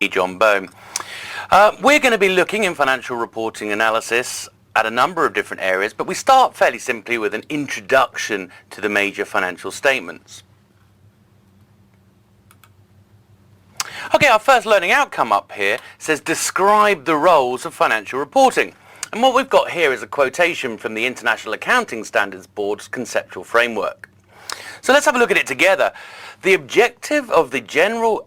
John Bone. We're going to be looking in financial reporting analysis at a number of different areas, but we start fairly simply with an introduction to the major financial statements. Okay, our first learning outcome up here says describe the roles of financial reporting. And what we've got here is a quotation from the International Accounting Standards Board's conceptual framework. So let's have a look at it together. The objective of the general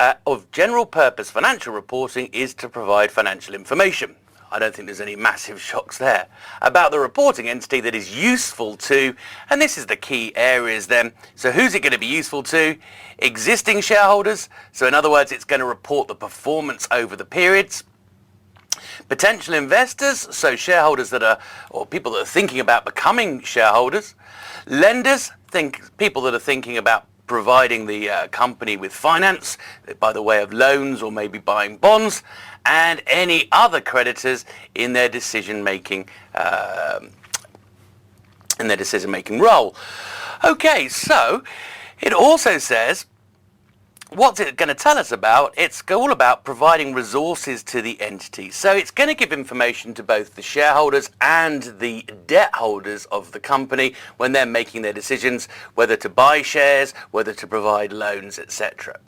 purpose financial reporting is to provide financial information. I don't think there's any massive shocks there. About the reporting entity that is useful to, and this is the key areas then. So who's it going to be useful to? Existing shareholders. So in other words, it's going to report the performance over the periods. Potential investors, so shareholders that are, or people that are thinking about becoming shareholders. Lenders, people that are thinking about providing the company with finance by the way of loans or maybe buying bonds, and any other creditors in their decision-making role. Okay, so it also says, what's it going to tell us about? It's all about providing resources to the entity. So it's going to give information to both the shareholders and the debt holders of the company when they're making their decisions, whether to buy shares, whether to provide loans, etc.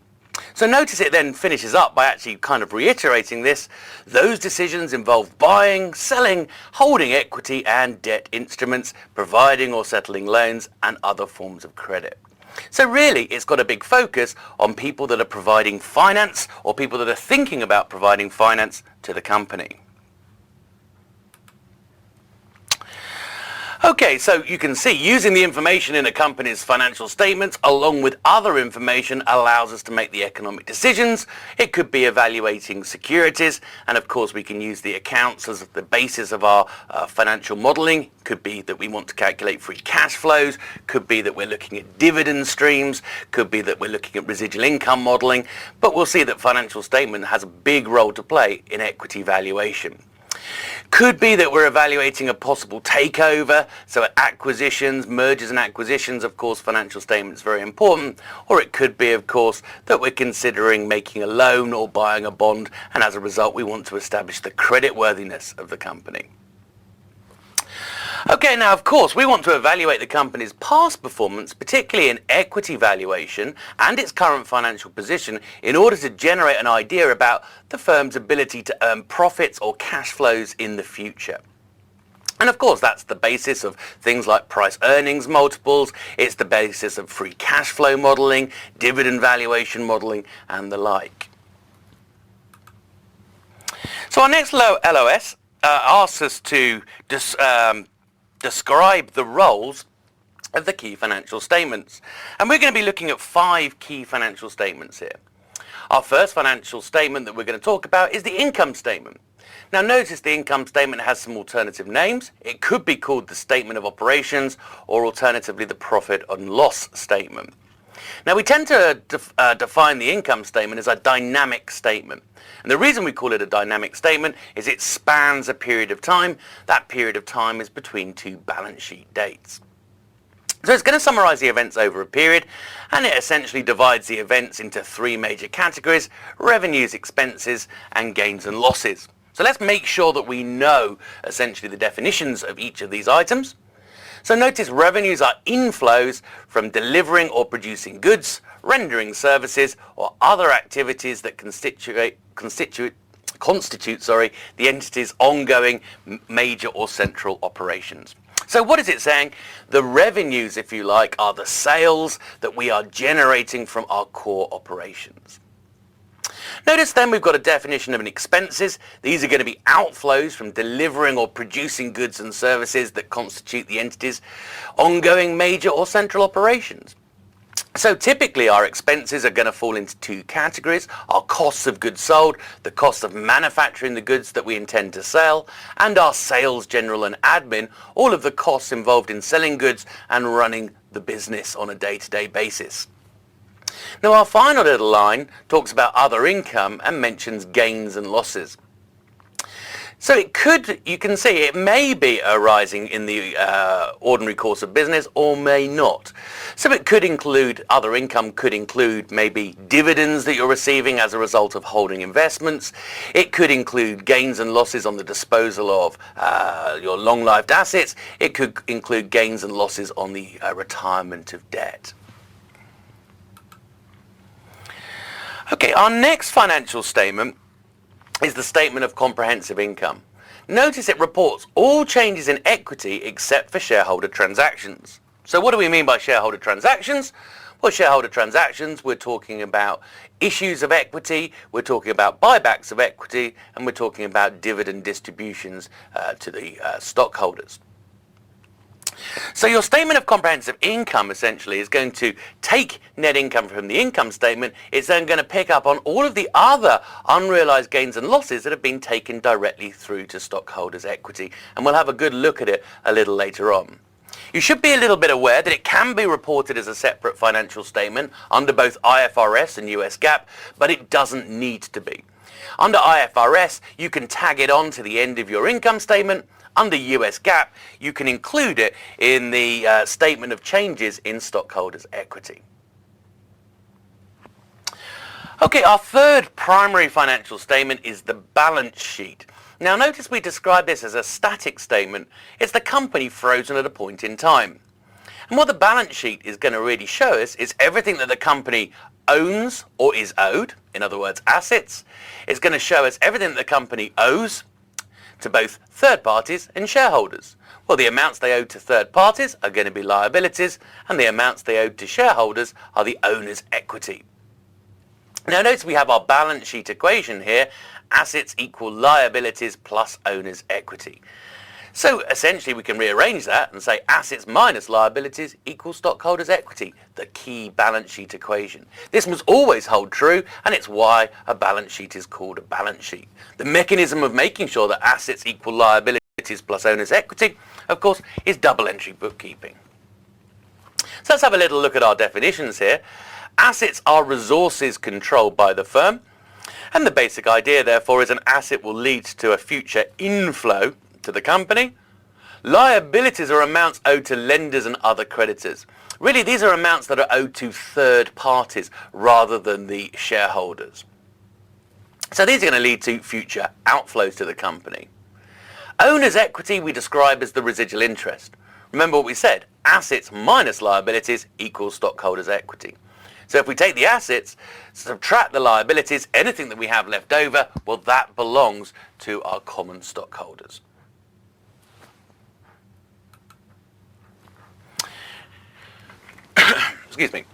So notice it then finishes up by actually kind of reiterating this. Those decisions involve buying, selling, holding equity and debt instruments, providing or settling loans and other forms of credit. So really, it's got a big focus on people that are providing finance or people that are thinking about providing finance to the company. Okay, so you can see using the information in a company's financial statements along with other information allows us to make the economic decisions. It could be evaluating securities, and of course we can use the accounts as the basis of our financial modelling. Could be that we want to calculate free cash flows, could be that we're looking at dividend streams, could be that we're looking at residual income modelling, but we'll see that financial statement has a big role to play in equity valuation. Could be that we're evaluating a possible takeover, so acquisitions, mergers and acquisitions, of course financial statements very important, or it could be of course that we're considering making a loan or buying a bond, and as a result we want to establish the creditworthiness of the company. Okay, now of course we want to evaluate the company's past performance, particularly in equity valuation and its current financial position, in order to generate an idea about the firm's ability to earn profits or cash flows in the future. And of course that's the basis of things like price earnings multiples, it's the basis of free cash flow modelling, dividend valuation modelling and the like. So our next LOS asks us to describe the roles of the key financial statements. And we're going to be looking at 5 key financial statements here. Our first financial statement that we're going to talk about is the income statement. Now notice the income statement has some alternative names. It could be called the statement of operations or alternatively the profit and loss statement. Now we tend to define the income statement as a dynamic statement. And the reason we call it a dynamic statement is it spans a period of time. That period of time is between 2 balance sheet dates. So it's going to summarize the events over a period, and it essentially divides the events into 3 major categories: revenues, expenses, and gains and losses. So let's make sure that we know essentially the definitions of each of these items. So notice revenues are inflows from delivering or producing goods, rendering services, or other activities that constitute the entity's ongoing major or central operations. So what is it saying? The revenues, if you like, are the sales that we are generating from our core operations. Notice then we've got a definition of an expenses. These are going to be outflows from delivering or producing goods and services that constitute the entity's ongoing major or central operations. So typically our expenses are going to fall into 2 categories: our costs of goods sold, the cost of manufacturing the goods that we intend to sell, and our sales, general and admin, all of the costs involved in selling goods and running the business on a day-to-day basis. Now our final little line talks about other income and mentions gains and losses. So it could, you can see, it may be arising in the ordinary course of business or may not. So it could include, other income could include maybe dividends that you're receiving as a result of holding investments. It could include gains and losses on the disposal of your long-lived assets. It could include gains and losses on the retirement of debt. Okay, our next financial statement is the statement of comprehensive income. Notice it reports all changes in equity except for shareholder transactions. So what do we mean by shareholder transactions? Well, shareholder transactions, we're talking about issues of equity, we're talking about buybacks of equity, and we're talking about dividend distributions to the stockholders. So your statement of comprehensive income essentially is going to take net income from the income statement. It's then going to pick up on all of the other unrealized gains and losses that have been taken directly through to stockholders' equity. And we'll have a good look at it a little later on. You should be a little bit aware that it can be reported as a separate financial statement under both IFRS and US GAAP, but it doesn't need to be. Under IFRS, you can tag it on to the end of your income statement. Under US GAAP, you can include it in the statement of changes in stockholders' equity. Okay, our third primary financial statement is the balance sheet. Now notice we describe this as a static statement. It's the company frozen at a point in time. And what the balance sheet is going to really show us is everything that the company owns or is owed, in other words, assets. It's going to show us everything that the company owes to both third parties and shareholders. Well, the amounts they owe to third parties are going to be liabilities, and the amounts they owe to shareholders are the owner's equity. Now notice we have our balance sheet equation here, assets equal liabilities plus owner's equity. So essentially we can rearrange that and say assets minus liabilities equals stockholders' equity, the key balance sheet equation. This must always hold true, and it's why a balance sheet is called a balance sheet. The mechanism of making sure that assets equal liabilities plus owner's equity, of course, is double entry bookkeeping. So let's have a little look at our definitions here. Assets are resources controlled by the firm, and the basic idea therefore is an asset will lead to a future inflow to the company. Liabilities are amounts owed to lenders and other creditors. Really, these are amounts that are owed to third parties rather than the shareholders. So these are going to lead to future outflows to the company. Owner's equity we describe as the residual interest. Remember what we said, assets minus liabilities equals stockholders' equity. So if we take the assets, subtract the liabilities, anything that we have left over, well, that belongs to our common stockholders. Excuse me.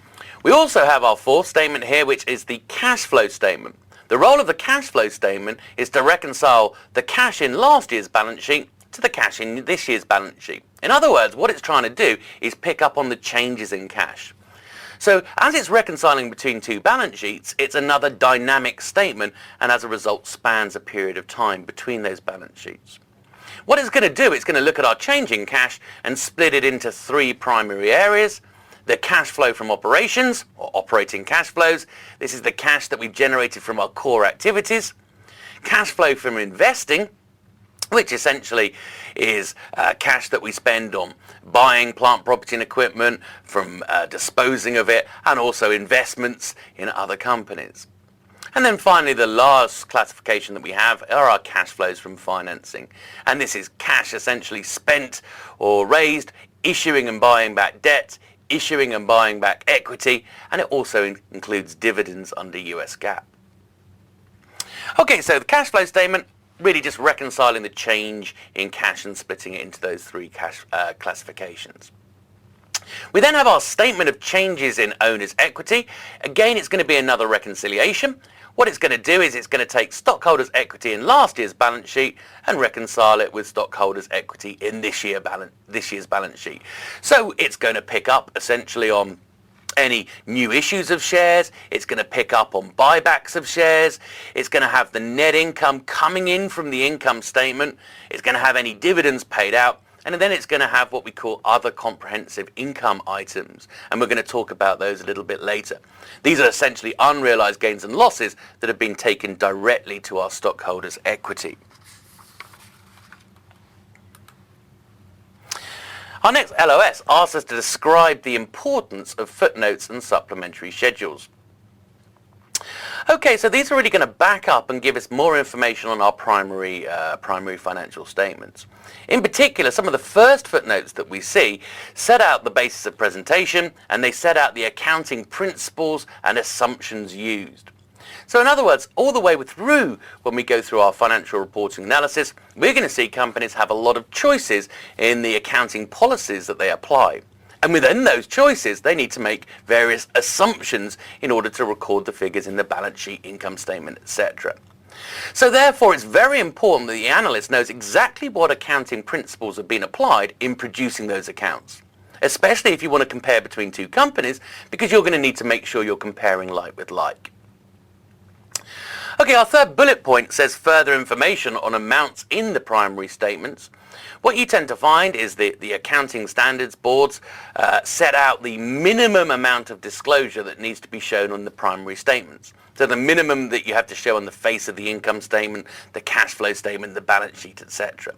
We also have our fourth statement here, which is the cash flow statement. The role of the cash flow statement is to reconcile the cash in last year's balance sheet to the cash in this year's balance sheet. In other words, what it's trying to do is pick up on the changes in cash. So as it's reconciling between two balance sheets, it's another dynamic statement, and as a result spans a period of time between those balance sheets. What it's going to do, it's going to look at our change in cash and split it into three primary areas. The cash flow from operations, or operating cash flows. This is the cash that we've generated from our core activities. Cash flow from investing, which essentially is cash that we spend on buying plant, property and equipment, from disposing of it, and also investments in other companies. And then finally, the last classification that we have are our cash flows from financing. And this is cash essentially spent or raised, issuing and buying back debt, issuing and buying back equity, and it also includes dividends under US GAAP. Okay, so the cash flow statement, really just reconciling the change in cash and splitting it into those three cash classifications. We then have our statement of changes in owner's equity. Again, it's going to be another reconciliation. What it's going to do is it's going to take stockholders' equity in last year's balance sheet and reconcile it with stockholders' equity in this year's balance sheet. So it's going to pick up essentially on any new issues of shares. It's going to pick up on buybacks of shares. It's going to have the net income coming in from the income statement. It's going to have any dividends paid out. And then it's going to have what we call other comprehensive income items. And we're going to talk about those a little bit later. These are essentially unrealized gains and losses that have been taken directly to our stockholders' equity. Our next LOS asks us to describe the importance of footnotes and supplementary schedules. Okay, so these are really going to back up and give us more information on our primary financial statements. In particular, some of the first footnotes that we see set out the basis of presentation, and they set out the accounting principles and assumptions used. So in other words, all the way through when we go through our financial reporting analysis, we're going to see companies have a lot of choices in the accounting policies that they apply. And within those choices, they need to make various assumptions in order to record the figures in the balance sheet, income statement, etc. So therefore, it's very important that the analyst knows exactly what accounting principles have been applied in producing those accounts, especially if you want to compare between two companies, because you're going to need to make sure you're comparing like with like. Okay, our third bullet point says further information on amounts in the primary statements. What you tend to find is the accounting standards boards set out the minimum amount of disclosure that needs to be shown on the primary statements. So the minimum that you have to show on the face of the income statement, the cash flow statement, the balance sheet, etc.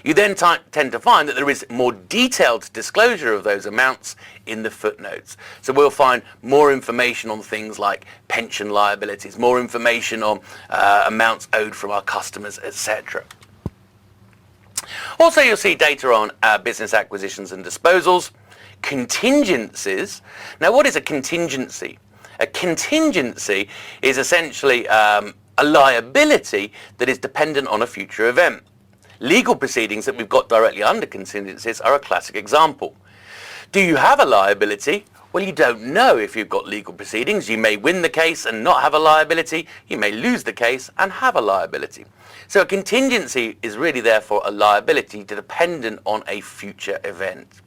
You then tend to find that there is more detailed disclosure of those amounts in the footnotes. So we'll find more information on things like pension liabilities, more information on amounts owed from our customers, etc. Also, you'll see data on business acquisitions and disposals, contingencies. Now, what is a contingency? A contingency is essentially a liability that is dependent on a future event. Legal proceedings that we've got directly under contingencies are a classic example. Do you have a liability? Well, you don't know if you've got legal proceedings. You may win the case and not have a liability. You may lose the case and have a liability. So a contingency is really therefore a liability dependent on a future event.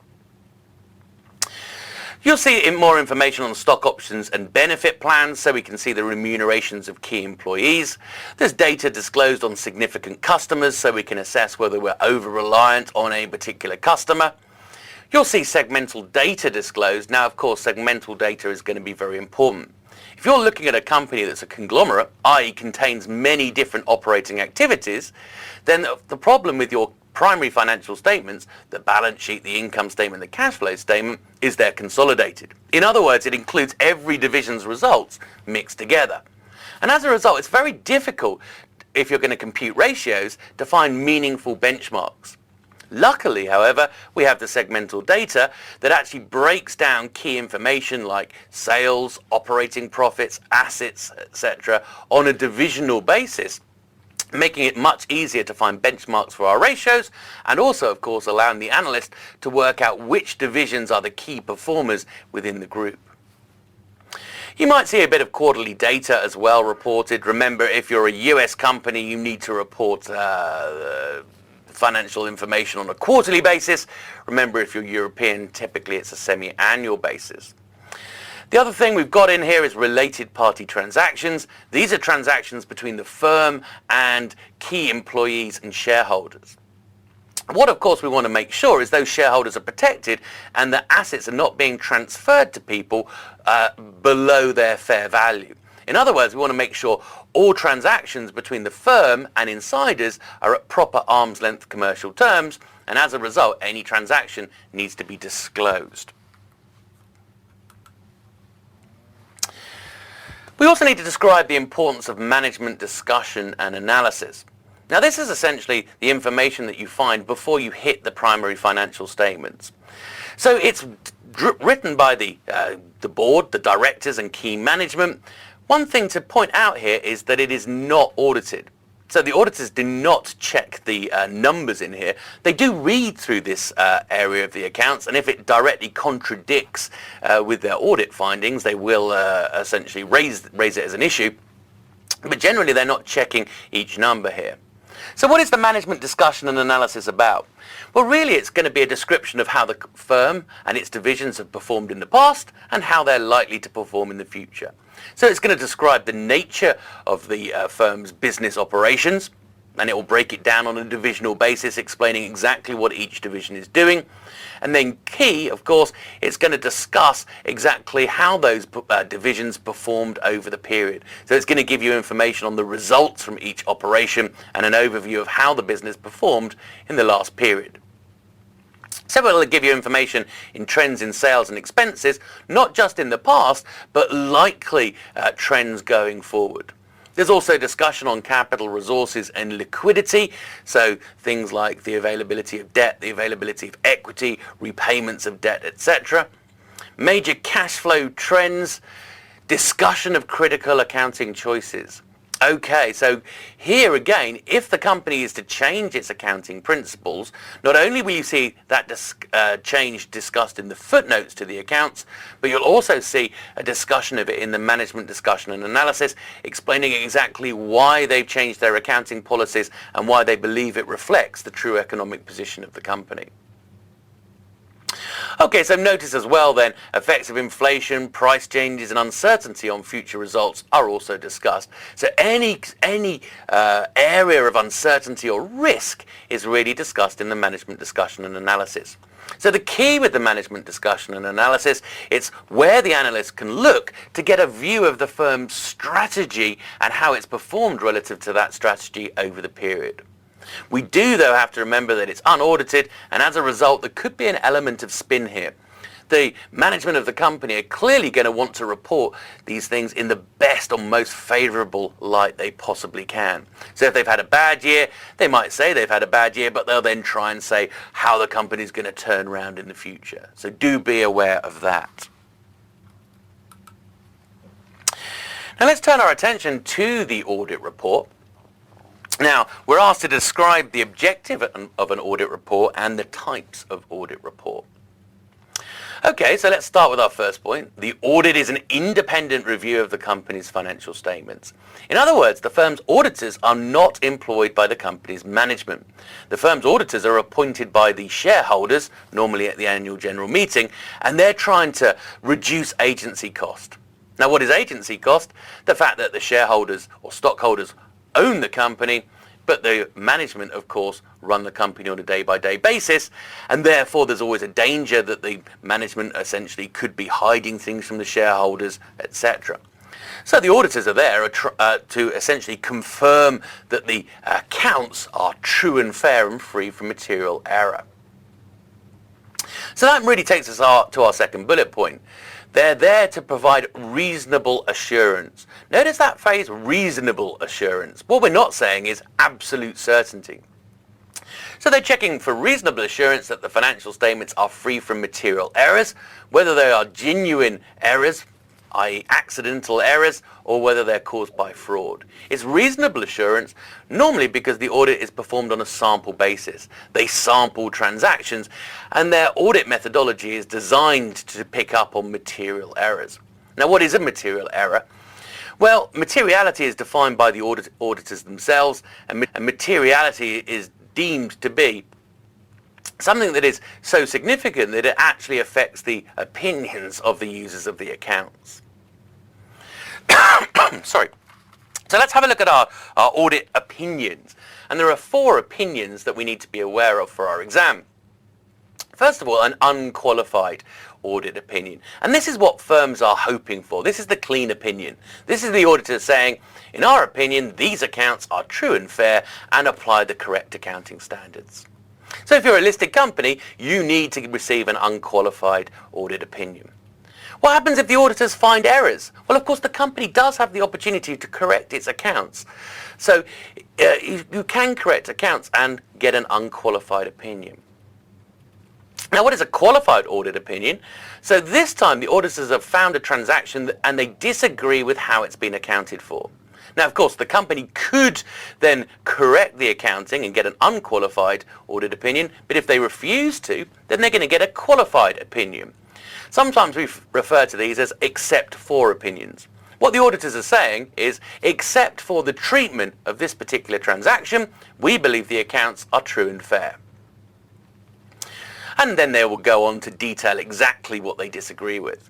You'll see more information on stock options and benefit plans, so we can see the remunerations of key employees. There's data disclosed on significant customers, so we can assess whether we're over-reliant on a particular customer. You'll see segmental data disclosed. Now, of course, segmental data is going to be very important. If you're looking at a company that's a conglomerate, i.e. contains many different operating activities, then the problem with your primary financial statements, the balance sheet, the income statement, the cash flow statement, is they're consolidated. In other words, it includes every division's results mixed together. And as a result, it's very difficult, if you're going to compute ratios, to find meaningful benchmarks. Luckily, however, we have the segmental data that actually breaks down key information like sales, operating profits, assets, etc. on a divisional basis, making it much easier to find benchmarks for our ratios, and also, of course, allowing the analyst to work out which divisions are the key performers within the group. You might see a bit of quarterly data as well reported. Remember, if you're a US company, you need to report financial information on a quarterly basis. Remember, if you're European, typically it's a semi-annual basis. The other thing we've got in here is related party transactions. These are transactions between the firm and key employees and shareholders. What, of course, we want to make sure is those shareholders are protected and that assets are not being transferred to people below their fair value. In other words, we want to make sure all transactions between the firm and insiders are at proper arm's length commercial terms, and as a result, any transaction needs to be disclosed. We also need to describe the importance of management discussion and analysis. Now, this is essentially the information that you find before you hit the primary financial statements. So it's written by the board, the directors and key management. One thing to point out here is that it is not audited. So the auditors do not check the numbers in here. They do read through this area of the accounts, and if it directly contradicts with their audit findings, they will essentially raise it as an issue. But generally, they're not checking each number here. So what is the management discussion and analysis about? Well, really, it's going to be a description of how the firm and its divisions have performed in the past and how they're likely to perform in the future. So it's going to describe the nature of the firm's business operations, and it will break it down on a divisional basis, explaining exactly what each division is doing. And then key, of course, it's going to discuss exactly how those divisions performed over the period. So it's going to give you information on the results from each operation and an overview of how the business performed in the last period. So it'll give you information in trends in sales and expenses, not just in the past, but likely trends going forward. There's also discussion on capital resources and liquidity, so things like the availability of debt, the availability of equity, repayments of debt, etc. Major cash flow trends, discussion of critical accounting choices. Okay, so here again, if the company is to change its accounting principles, not only will you see that change discussed in the footnotes to the accounts, but you'll also see a discussion of it in the management discussion and analysis, explaining exactly why they've changed their accounting policies and why they believe it reflects the true economic position of the company. Okay, so notice as well then, effects of inflation, price changes and uncertainty on future results are also discussed. So any area of uncertainty or risk is really discussed in the management discussion and analysis. So the key with the management discussion and analysis, it's where the analyst can look to get a view of the firm's strategy and how it's performed relative to that strategy over the period. We do, though, have to remember that it's unaudited, and as a result, there could be an element of spin here. The management of the company are clearly going to want to report these things in the best or most favourable light they possibly can. So if they've had a bad year, they might say they've had a bad year, but they'll then try and say how the company's going to turn around in the future. So do be aware of that. Now let's turn our attention to the audit report. Now, we're asked to describe the objective of an audit report and the types of audit report. Okay, so let's start with our first point. The audit is an independent review of the company's financial statements. In other words, the firm's auditors are not employed by the company's management. The firm's auditors are appointed by the shareholders, normally at the annual general meeting, and they're trying to reduce agency cost. Now, what is agency cost? The fact that the shareholders or stockholders own the company, but the management, of course, run the company on a day-by-day basis, and therefore there's always a danger that the management essentially could be hiding things from the shareholders, etc. So the auditors are there to essentially confirm that the accounts are true and fair and free from material error. So that really takes us to our second bullet point. They're there to provide reasonable assurance. Notice that phrase, reasonable assurance. What we're not saying is absolute certainty. So they're checking for reasonable assurance that the financial statements are free from material errors, whether they are genuine errors, i.e. accidental errors, or whether they're caused by fraud. It's reasonable assurance normally because the audit is performed on a sample basis. They sample transactions and their audit methodology is designed to pick up on material errors. Now, what is a material error? Well, materiality is defined by the auditors themselves, and materiality is deemed to be something that is so significant that it actually affects the opinions of the users of the accounts. Sorry. So let's have a look at our audit opinions. And there are 4 opinions that we need to be aware of for our exam. First of all, an unqualified audit opinion. And this is what firms are hoping for. This is the clean opinion. This is the auditor saying, in our opinion, these accounts are true and fair and apply the correct accounting standards. So if you're a listed company, you need to receive an unqualified audit opinion. What happens if the auditors find errors? Well, of course, the company does have the opportunity to correct its accounts. So you can correct accounts and get an unqualified opinion. Now, what is a qualified audit opinion? So this time the auditors have found a transaction and they disagree with how it's been accounted for. Now, of course, the company could then correct the accounting and get an unqualified audit opinion, but if they refuse to, then they're going to get a qualified opinion. Sometimes we refer to these as except for opinions. What the auditors are saying is, except for the treatment of this particular transaction, we believe the accounts are true and fair. And then they will go on to detail exactly what they disagree with.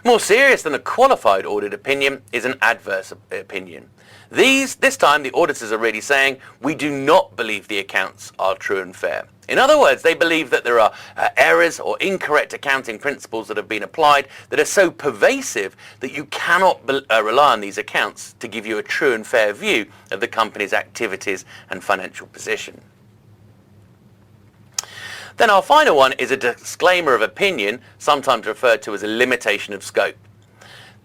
More serious than a qualified audit opinion is an adverse opinion. This time the auditors are really saying, we do not believe the accounts are true and fair. In other words, they believe that there are errors or incorrect accounting principles that have been applied that are so pervasive that you cannot rely on these accounts to give you a true and fair view of the company's activities and financial position. Then our final one is a disclaimer of opinion, sometimes referred to as a limitation of scope.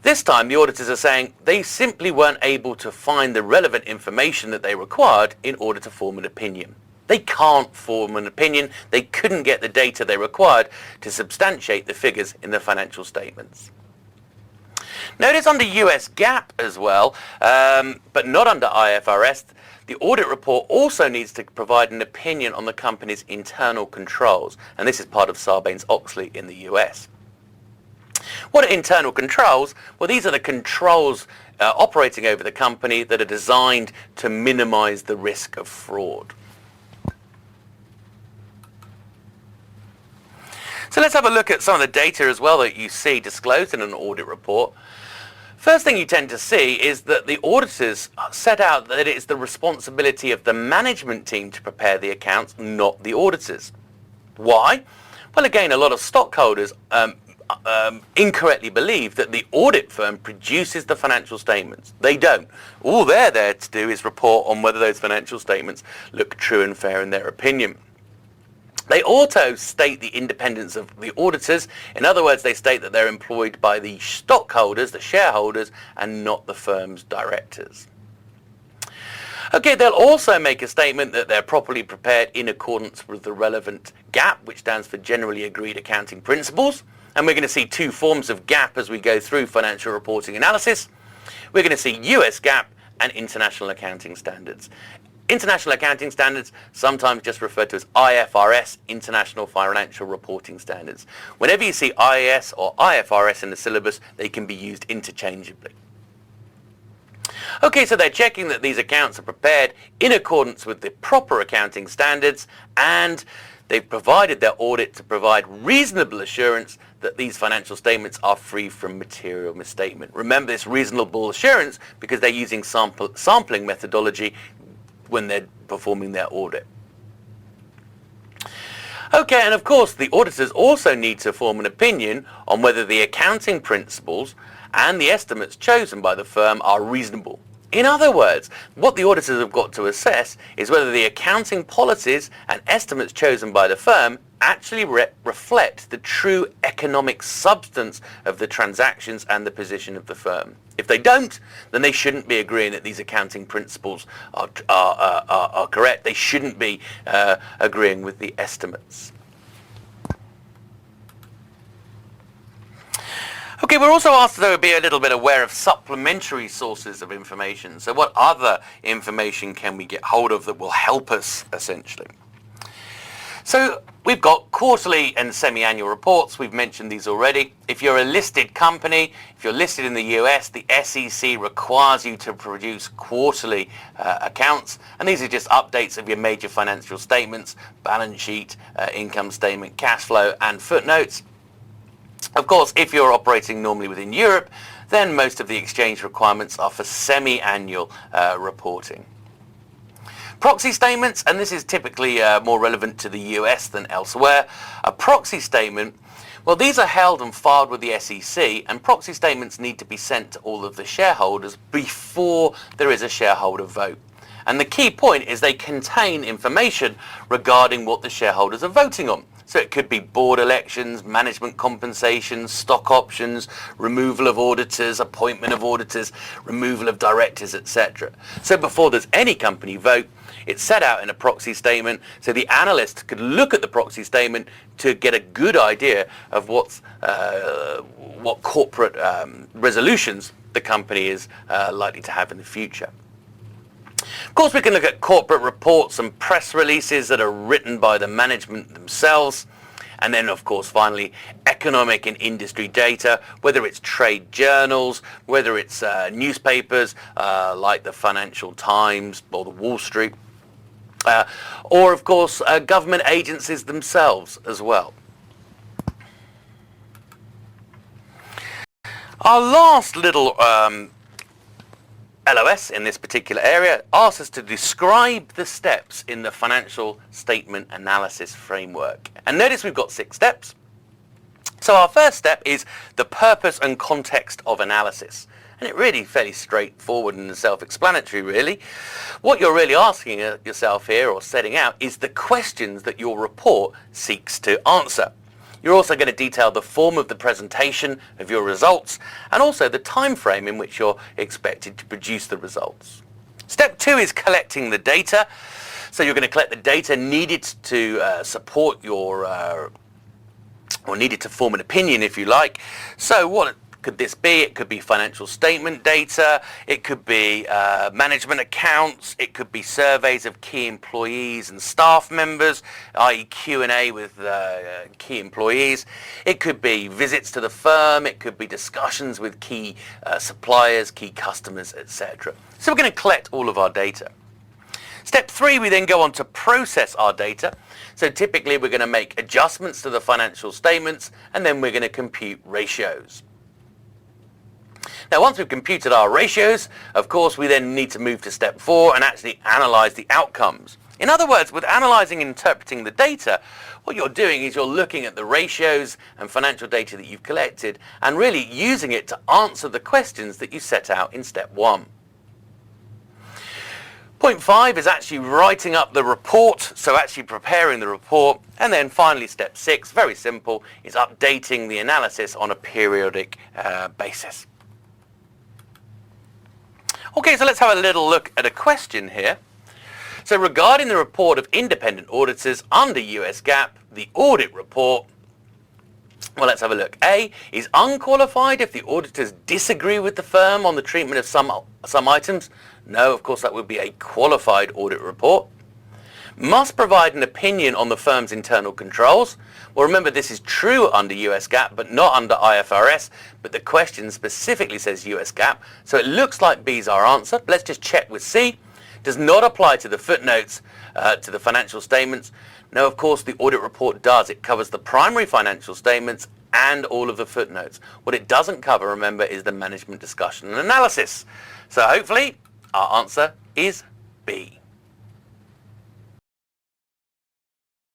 This time the auditors are saying they simply weren't able to find the relevant information that they required in order to form an opinion. They can't form an opinion, they couldn't get the data they required to substantiate the figures in the financial statements. Notice under US GAAP as well, but not under IFRS, the audit report also needs to provide an opinion on the company's internal controls, and this is part of Sarbanes-Oxley in the US. What are internal controls? Well, these are the controls operating over the company that are designed to minimize the risk of fraud. So let's have a look at some of the data as well that you see disclosed in an audit report. First thing you tend to see is that the auditors set out that it is the responsibility of the management team to prepare the accounts, not the auditors. Why? Well, again, a lot of stockholders incorrectly believe that the audit firm produces the financial statements. They don't. All they're there to do is report on whether those financial statements look true and fair in their opinion. They also state the independence of the auditors. In other words, they state that they're employed by the stockholders, the shareholders, and not the firm's directors. Okay, they'll also make a statement that they're properly prepared in accordance with the relevant GAAP, which stands for Generally Agreed Accounting Principles. And we're going to see two forms of GAAP as we go through financial reporting analysis. We're going to see US GAAP and International Accounting Standards. International Accounting Standards, sometimes just referred to as IFRS, International Financial Reporting Standards. Whenever you see IAS or IFRS in the syllabus, they can be used interchangeably. Okay, so they're checking that these accounts are prepared in accordance with the proper accounting standards, and they've provided their audit to provide reasonable assurance that these financial statements are free from material misstatement. Remember this reasonable assurance because they're using sampling methodology when they're performing their audit. Okay, and of course the auditors also need to form an opinion on whether the accounting principles and the estimates chosen by the firm are reasonable. In other words, what the auditors have got to assess is whether the accounting policies and estimates chosen by the firm actually reflect the true economic substance of the transactions and the position of the firm. If they don't, then they shouldn't be agreeing that these accounting principles are correct. They shouldn't be agreeing with the estimates. Okay, we're also asked to be a little bit aware of supplementary sources of information. So what other information can we get hold of that will help us, essentially? So we've got quarterly and semi-annual reports. We've mentioned these already. If you're a listed company, if you're listed in the US, the SEC requires you to produce quarterly accounts. And these are just updates of your major financial statements, balance sheet, income statement, cash flow, and footnotes. Of course, if you're operating normally within Europe, then most of the exchange requirements are for semi-annual reporting. Proxy statements, and this is typically more relevant to the US than elsewhere. A proxy statement, well, these are held and filed with the SEC, and proxy statements need to be sent to all of the shareholders before there is a shareholder vote. And the key point is they contain information regarding what the shareholders are voting on. So it could be board elections, management compensation, stock options, removal of auditors, appointment of auditors, removal of directors, etc. So before there's any company vote, it's set out in a proxy statement so the analyst could look at the proxy statement to get a good idea of what corporate resolutions the company is likely to have in the future. Of course, we can look at corporate reports and press releases that are written by the management themselves. And then, of course, finally, economic and industry data, whether it's trade journals, whether it's newspapers like the Financial Times or the Wall Street, or, of course, government agencies themselves as well. Our last little LOS in this particular area asks us to describe the steps in the financial statement analysis framework. And notice we've got 6 steps. So our first step is the purpose and context of analysis. And it really fairly straightforward and self-explanatory, really. What you're really asking yourself here, or setting out, is the questions that your report seeks to answer. You're also going to detail the form of the presentation of your results and also the time frame in which you're expected to produce the results. Step 2 is collecting the data. So you're going to collect the data needed to support your, or needed to form an opinion, if you like. So what could this be? It could be financial statement data, it could be management accounts, it could be surveys of key employees and staff members, i.e. Q&A with key employees. It could be visits to the firm, it could be discussions with key suppliers, key customers, etc. So we're going to collect all of our data. Step 3, we then go on to process our data. So typically we're going to make adjustments to the financial statements and then we're going to compute ratios. Now, once we've computed our ratios, of course, we then need to move to step 4 and actually analyze the outcomes. In other words, with analyzing and interpreting the data, what you're doing is you're looking at the ratios and financial data that you've collected and really using it to answer the questions that you set out in step 1. Point 5 is actually writing up the report, so actually preparing the report. And then finally, step 6, very simple, is updating the analysis on a periodic basis. Okay, so let's have a little look at a question here. So regarding the report of independent auditors under US GAAP, the audit report, well, let's have a look. A, is unqualified if the auditors disagree with the firm on the treatment of some items. No, of course, that would be a qualified audit report. Must provide an opinion on the firm's internal controls. Well, remember, this is true under US GAAP, but not under IFRS, but the question specifically says US GAAP, so it looks like B is our answer. Let's just check with C. Does not apply to the footnotes to the financial statements. No, of course, the audit report does. It covers the primary financial statements and all of the footnotes. What it doesn't cover, remember, is the management discussion and analysis. So hopefully, our answer is B.